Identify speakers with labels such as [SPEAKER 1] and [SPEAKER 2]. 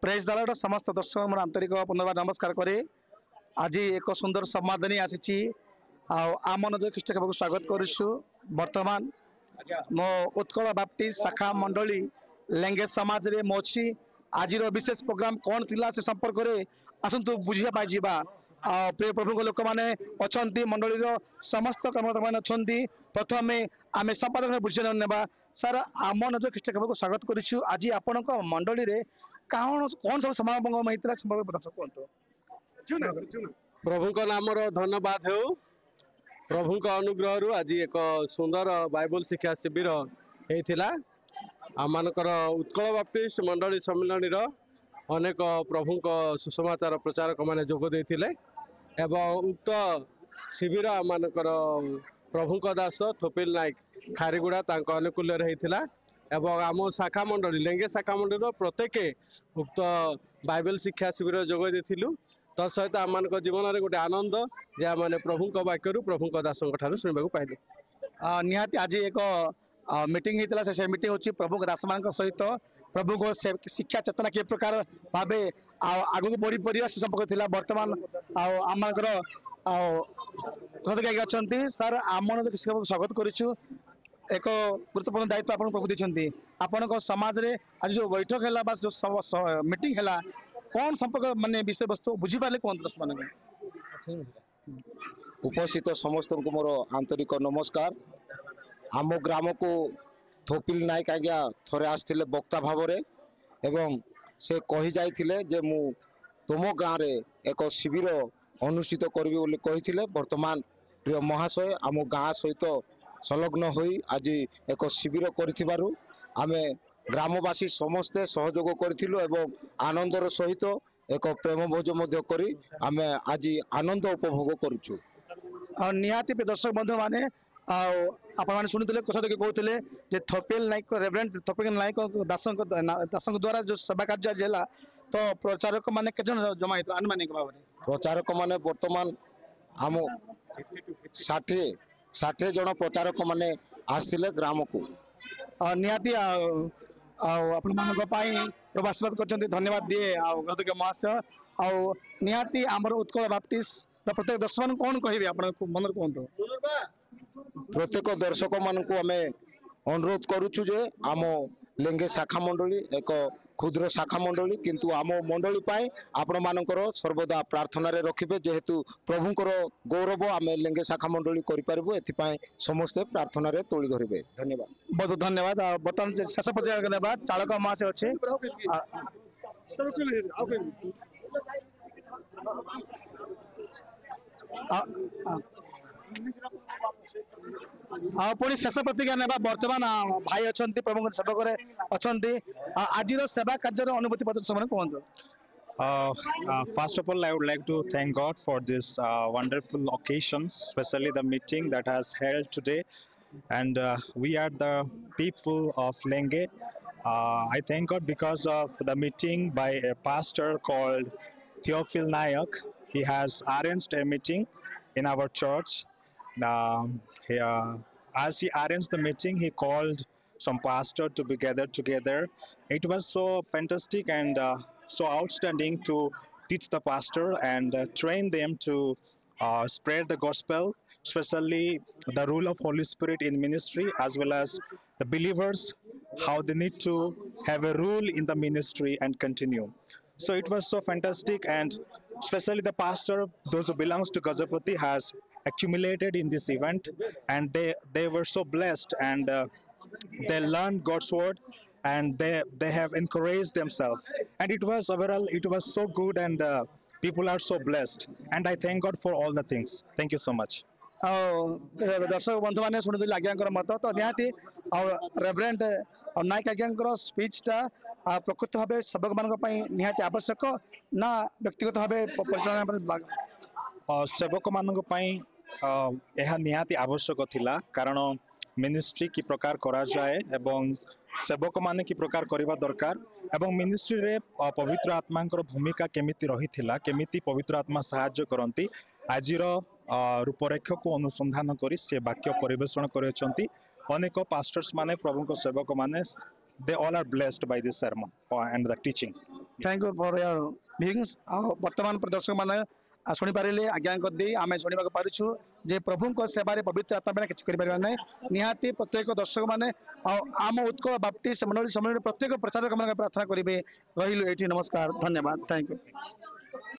[SPEAKER 1] Press दलर समस्त दर्शक मोर आंतरिक पुनर्बार नमस्कार करे आज एक सुंदर संवादनी आसी आम नजर ख्रीष्ट को स्वागत करुछु। वर्तमान मो उत्कल बाप्टिस्ट शाखा मंडली लेंगे समाज रे मोची आज विशेष प्रोग्राम कौन थिला से संपर्क रे आसंतु बुझिया पाइबा। प्रिय प्रभु लोक मैंने अच्छा मंडली समस्त कर्मकर्ता मैंने अच्छा प्रथम आम संपादक बुझे ना सर आम नजर ख्रीष्ट को स्वागत करुछु। आज आपण मंडली रे कौन कौन सब समागम होता संपर्क कहतु।
[SPEAKER 2] प्रभु का नाम धन्यवाद हो। प्रभु का अनुग्रह आज एक सुंदर बाइबल शिक्षा शिविर होता आम उत्कल बाप्टिस्ट मंडली सम्मिलन अनेक प्रभु सुसमाचार प्रचारक मैंने जोग देते एवं उक्त शिविर आम प्रभु दास थोपिल नायक खारीगुड़ा अनुकूल होता एवं आम शाखा मंडली लेंगे शाखा मंडली प्रत्येक उक्त बाइबल शिक्षा शिविर जोग देलु। तसहित आम जीवन में गोटे आनंद जे आम प्रभु वाक्य प्रभु दास शुणा पाइलु।
[SPEAKER 1] निहाती आज एक मीटिंग होता से मीटिंग होची प्रभु दास मान सहित प्रभु को शिक्षा चेतना कि प्रकार भाव आगू बढ़ी पार से संपर्क था। बर्तमान आम अच्छा सर आम स्वागत करुँ। एक गुरुत्वपूर्ण दायित्व आप प्रभु देते आपण समाज रे आज जो बैठक है जो मीटिंग है कौन संपर्क माने विषय वस्तु बुझी पारे कौन दर्शक मान
[SPEAKER 3] उपस्थित समस्त को मोर आंतरिक नमस्कार। आम ग्राम को थोपिल नायक आज्ञा थरे आसते वक्ता भाव एवं से कही जाइथिले जे मु तुम गाँव रे एक शिविर अनुष्ठित करी कही। वर्तमान प्रिय महाशय आम गाँ सहित संलग्न होई आज एक शिविर करिथिबारु आमे ग्रामवासी समस्ते सहयोग करथिलु एवं आनंदर सहित एक प्रेम भोज मध्य करी आमे आज आनंद उपभोग करूछु।
[SPEAKER 1] निहाती दर्शक बंधु माने आपण माने सुनिथिले कथा देखि कहउथिले जे थोपिल नायक रेवरेंट थोपिल नायक दासंक द्वारा जो सेवा कार्य जेला तो प्रचारक माने केजन जमा हित अनुमानिक भाव रे
[SPEAKER 3] प्रचारक माने वर्तमान आम 60 जन प्रचारक माने आस्थिले ग्राम को।
[SPEAKER 1] निहाती आपण मानक प्रभु आशीर्वाद कर धन्यवाद दिए गदक महाशय निहाती आमर उत्कल बाप्टिस्ट प्रत्येक दर्शक मान कौन कहे आप मन कहतु।
[SPEAKER 3] प्रत्येक दर्शक मान आमे अनुरोध करुचु जे आम लेंगे शाखा मंडली एक क्षुद्र शाखा मंडली किंतु आम मंडली पाए आपण मानकर सर्वदा प्रार्थना रे रखिबे जेहेतु प्रभुंकर गौरव आमे लेंगे शाखा मंडली करि पारबो एथिपाई समस्त प्रार्थना रे तोली धरिबे। धन्यवाद बहुत
[SPEAKER 1] धन्यवाद। बर्तमान शेष पर्याय धन्यवाद चालक महाशय अच्छे पुणी शेष प्रतिज्ञा ना बर्तमान भाई अच्छा प्रभु सेवक अच्छा आज सेवा कार्य अनुभूति प्रदर्शन कहतु।
[SPEAKER 4] First of all, I would like to thank God for this wonderful occasion, especially the meeting that has held today. And we are the people of Lenge. I thank God because of the meeting by a pastor called Theophil Nayak. He has arranged a meeting in our church. As he arranged the meeting, he called some pastor to be gathered together. It was so fantastic and so outstanding to teach the pastor and train them to spread the gospel, especially the role of Holy Spirit in ministry, as well as the believers, how they need to have a role in the ministry and continue. So it was so fantastic, and especially the pastor, those who belongs to Gajapati, has accumulated in this event, and they were so blessed, and they learned God's word, and they have encouraged themselves, and it was overall it was so good, and people are so blessed, and I thank God for all the things. Thank you so much.
[SPEAKER 1] दर्शक बंधु मैंने शुणी आज्ञा मत तो निहाती reverent नायक आज्ञा स्पीचटा प्रकृत भाव सेवक मान निहाती आवश्यक ना व्यक्तिगत भाव परिचालन
[SPEAKER 4] सेवक मान निहाती आवश्यक थिला कारण मिनिस्ट्री की प्रकार करा जाए एवं सेवक माने की प्रकार करबा दरकार एवं मिनिस्ट्री रे पवित्र आत्मा भूमिका केमिति रही केमिति पवित्र आत्मा सहाय्य करती आजिर रूपरेख को अनुसंधान करी से वाक्य परिवेषण करछंती अनेक पास्टर्स माने प्रभु को सेवक माने they all are blessed by this sermon and the teaching.
[SPEAKER 1] Thank you for your viewings. वर्तमान प्रदर्शक मैंने शुणी पारे आज्ञा दी आम शुणा पार्छु जे प्रभु सेवार पवित्र आत्मा बिना किसी कर निहाती प्रत्येक दर्शक मैंने आम उत्कल बाप्टिस्ट मंडली सम्मेलन प्रत्येक प्रचारक मान प्रार्थना करेंगे। रही ये नमस्कार, धन्यवाद, थैंक यू।